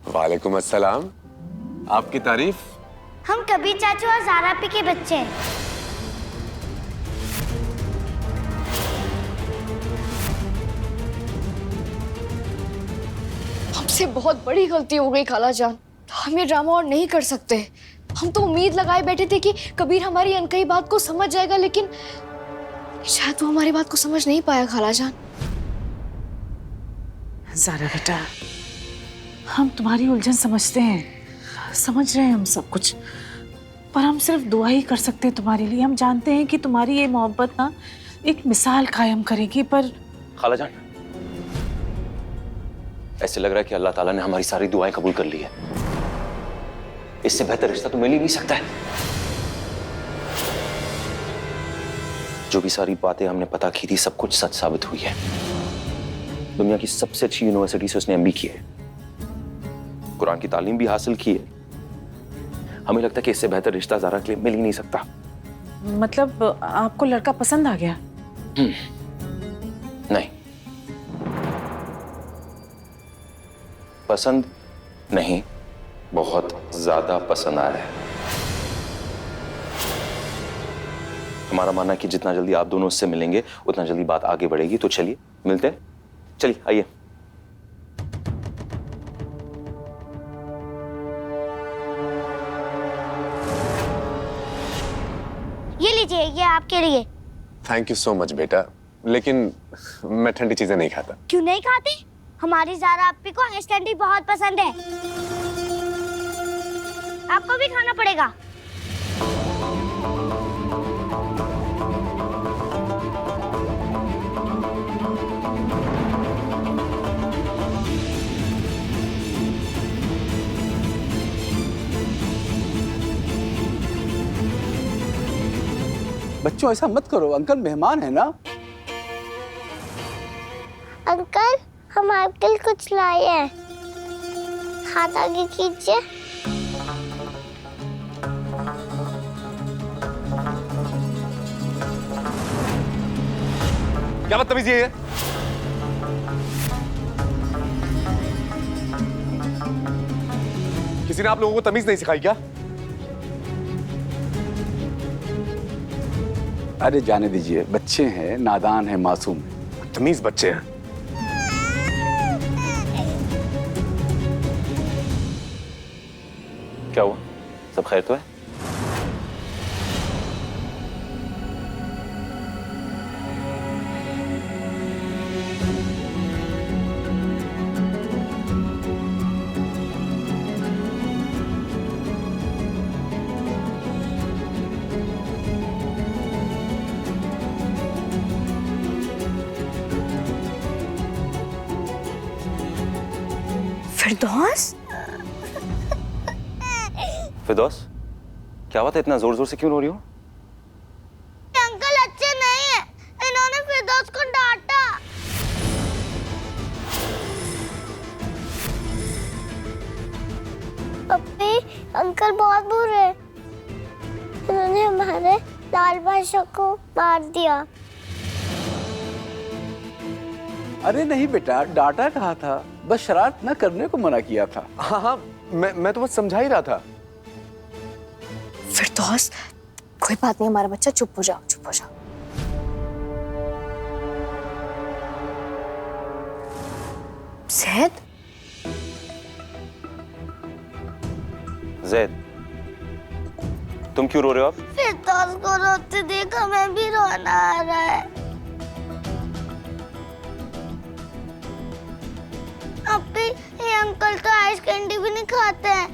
वालेकुम अस्सलाम। आपकी तारीफ। हम कबीर चाचू और ज़ारा आपी के बच्चे हैं। हमसे बहुत बड़ी गलती हो गई खाला जान। हम ये ड्रामा और नहीं कर सकते। हम तो उम्मीद लगाए बैठे थे कि कबीर हमारी अनकही बात को समझ जाएगा, लेकिन शायद वो हमारी बात को समझ नहीं पाया खाला जान। ज़ारा बेटा, हम तुम्हारी उलझन समझते हैं, समझ रहे हैं हम सब कुछ, पर हम सिर्फ दुआ ही कर सकते हैं तुम्हारे लिए। हम जानते हैं कि तुम्हारी ये मोहब्बत ना एक मिसाल कायम करेगी, पर खाला जान, ऐसे लग रहा है कि अल्लाह ताला ने हमारी सारी दुआएं कबूल कर ली है। इससे बेहतर रिश्ता तो मिल ही नहीं सकता है। जो भी सारी बातें हमने पता की थी, सब कुछ सच साबित हुई है। दुनिया की सबसे अच्छी यूनिवर्सिटी से उसने एमबी की है, कुरान की तालीम भी हासिल की है। हमें लगता है कि इससे बेहतर रिश्ता ज़ारा के लिए मिल ही नहीं सकता। मतलब आपको लड़का पसंद आ गया? नहीं, पसंद नहीं, बहुत ज्यादा पसंद आया है। हमारा मानना है कि जितना जल्दी आप दोनों उससे मिलेंगे उतना जल्दी बात आगे बढ़ेगी। तो चलिए मिलते हैं, चलिए आइए। ये लीजिए, ये आपके लिए। थैंक यू सो मच बेटा, लेकिन मैं ठंडी चीजें नहीं खाता। क्यों नहीं खाते? हमारी ज़ारा आपी को आइस कैंडी बहुत पसंद है। आपको भी खाना पड़ेगा। बच्चों ऐसा मत करो, अंकल मेहमान है ना। अंकल, हम आपके लिए कुछ लाए हैं, हाथ आगे कीजिए। क्या बदतमीजी है ये? किसी ने आप लोगों को तमीज नहीं सिखाई क्या? अरे जाने दीजिए, बच्चे हैं, नादान हैं, मासूम हैं। तमीज बच्चे हैं। क्या हुआ, सब खैर तो है? फिरदौस, फिरदौस, क्या बात है, इतना जोर जोर से क्यों रो रही हो? अंकल अच्छे नहीं है, इन्होंने फिरदौस को डांटा। पप्पी, अंकल बहुत बुरे हैं। इन्होंने हमारे लाल बादशाह को मार दिया। अरे नहीं बेटा, डांटा कहा था, बस शरारत न करने को मना किया था। हाँ हाँ, मैं तो बस समझा ही रहा था। फिरदौस, कोई बात नहीं, हमारा बच्चा, चुप हो जाओ, चुप हो जाओ। ज़ैद, ज़ैद, तुम क्यों रो रहे हो आप? फिरदौस को रोते देख हमें भी रोना आ रहा है। अब्बी, ये अंकल तो आइस कैंडी भी नहीं खाते हैं।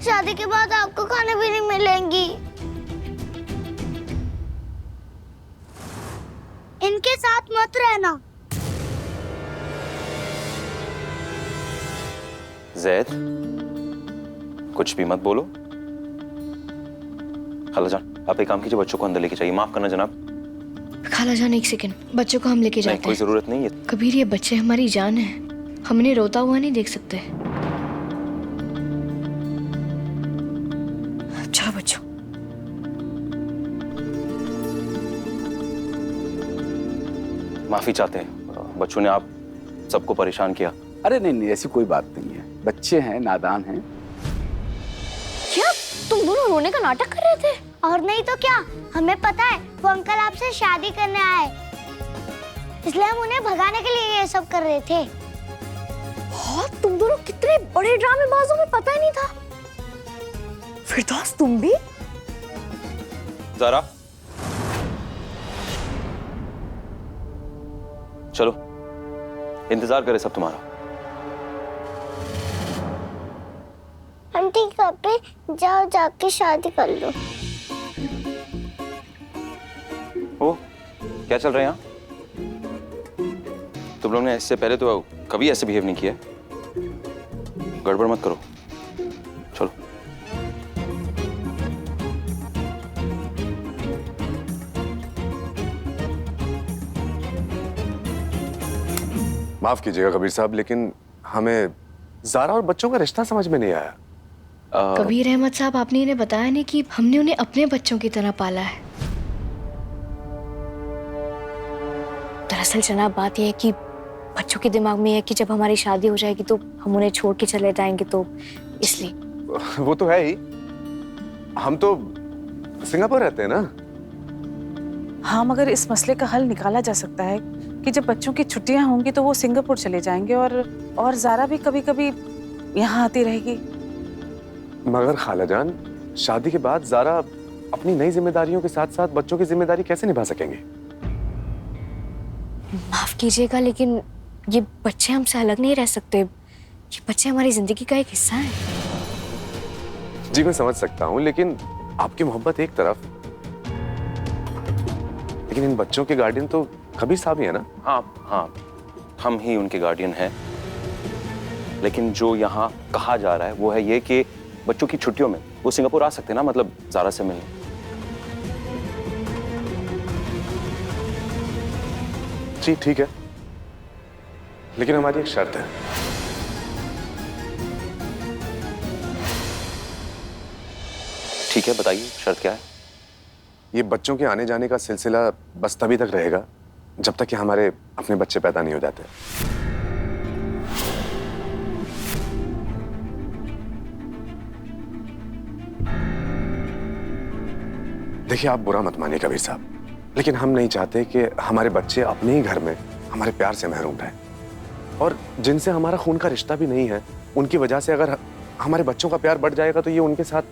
शादी के बाद आपको खाने भी नहीं मिलेंगी। इनके साथ मत रहना। ज़ैद, कुछ भी मत बोलो। खाला जान, आप एक काम कीजिए, बच्चों को अंदर लेके जाइए। माफ करना जनाब। खाला जान एक सेकंड, बच्चों को हम लेके नहीं, जाते कोई हैं। जरूरत नहीं है। कबीर, ये बच्चे हमारी जान है, हम इन्हें रोता हुआ नहीं देख सकते। चलो बच्चों। माफी चाहते हैं, बच्चों ने आप सबको परेशान किया। अरे नहीं नहीं, ऐसी कोई बात नहीं है, बच्चे हैं, नादान हैं। क्या तुम दोनों रोने का नाटक कर रहे थे? और नहीं तो क्या, हमें पता है वो अंकल आपसे शादी करने आए, इसलिए हम उन्हें भगाने के लिए ये सब कर रहे थे। हाँ, तुम दोनों कितने बड़े ड्रामेबाजों में पता ही नहीं था। फिरदौस तुम भी? ज़ारा, चलो इंतजार करे सब तुम्हारा। आंटी कभी जाओ, जाके शादी कर लो। ओ, क्या चल रहा है यहाँ? तुम लोग ने इससे पहले तो कभी ऐसे बिहेव नहीं किया। गड़बड़ मत करो, चलो। माफ कीजिएगा कबीर साहब, लेकिन हमें ज़ारा और बच्चों का रिश्ता समझ में नहीं आया। कबीर अहमद साहब, आपने इन्हें बताया नहीं कि हमने उन्हें अपने बच्चों की तरह पाला है। दरअसल जनाब बात यह है कि बच्चों के दिमाग में है कि जब हमारी शादी हो जाएगी तो हम उन्हें छोड़ के चले जाएंगे, तो इसलिए। वो तो है ही, हम तो सिंगापुर रहते हैं ना। हाँ, मगर इस मसले का हल निकाला जा सकता है कि जब बच्चों की छुट्टियां होंगी तो वो सिंगापुर चले जाएंगे और ज़ारा भी कभी कभी यहाँ आती रहेगी। मगर खालाजान, शादी के बाद ज़ारा अपनी नई जिम्मेदारियों के साथ साथ बच्चों की जिम्मेदारी कैसे निभा सकेंगे? माफ कीजिएगा, लेकिन ये बच्चे हमसे अलग नहीं रह सकते। ये बच्चे हमारी जिंदगी का एक हिस्सा हैं। जी मैं समझ सकता हूँ, लेकिन आपकी मोहब्बत एक तरफ, लेकिन इन बच्चों के गार्डियन तो कबीर साहब ही है ना? हाँ हाँ, हम ही उनके गार्डियन हैं। लेकिन जो यहाँ कहा जा रहा है वो है ये कि बच्चों की छुट्टियों में वो सिंगापुर आ सकते हैं ना, मतलब ज़ारा से मिलने। जी ठीक है, लेकिन हमारी एक शर्त है। ठीक है, बताइए शर्त क्या है? ये बच्चों के आने जाने का सिलसिला बस तभी तक रहेगा जब तक कि हमारे अपने बच्चे पैदा नहीं हो जाते। देखिए, आप बुरा मत मानिए कबीर साहब, लेकिन हम नहीं चाहते कि हमारे बच्चे अपने ही घर में हमारे प्यार से महरूम रहें, और जिनसे हमारा खून का रिश्ता भी नहीं है उनकी वजह से अगर हमारे बच्चों का प्यार बढ़ जाएगा तो ये उनके साथ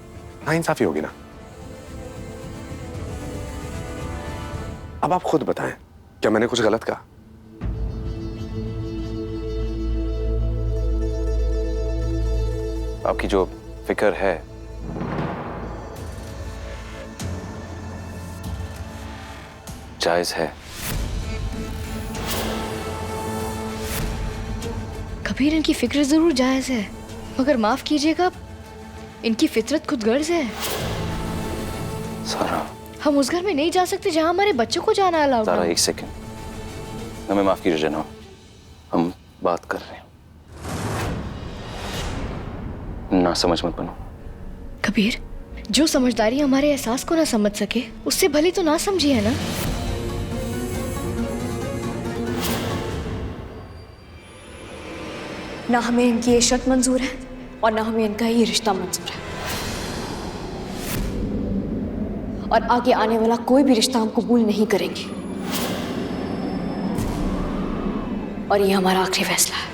नाइंसाफी होगी ना। अब आप खुद बताएं, क्या मैंने कुछ गलत कहा? आपकी जो फिक्र है जायज है। कबीर, इनकी फिक्र जरूर जायज है, मगर माफ कीजिएगा, इनकी फितरत खुद गर्ज है। सारा, हम उस घर में नहीं जा सकते जहां हमारे बच्चों को जाना अलाउड सारा है। एक सेकंड, हमें माफ कीजिए जनाब, हम बात कर रहे हैं। ना समझ मत बनो। कबीर, जो समझदारी हमारे एहसास को ना समझ सके उससे भली तो ना समझिए ना। ना हमें इनकी ये शर्त मंजूर है और ना हमें इनका ये रिश्ता मंजूर है, और आगे आने वाला कोई भी रिश्ता हम कबूल नहीं करेंगे, और ये हमारा आखिरी फैसला है।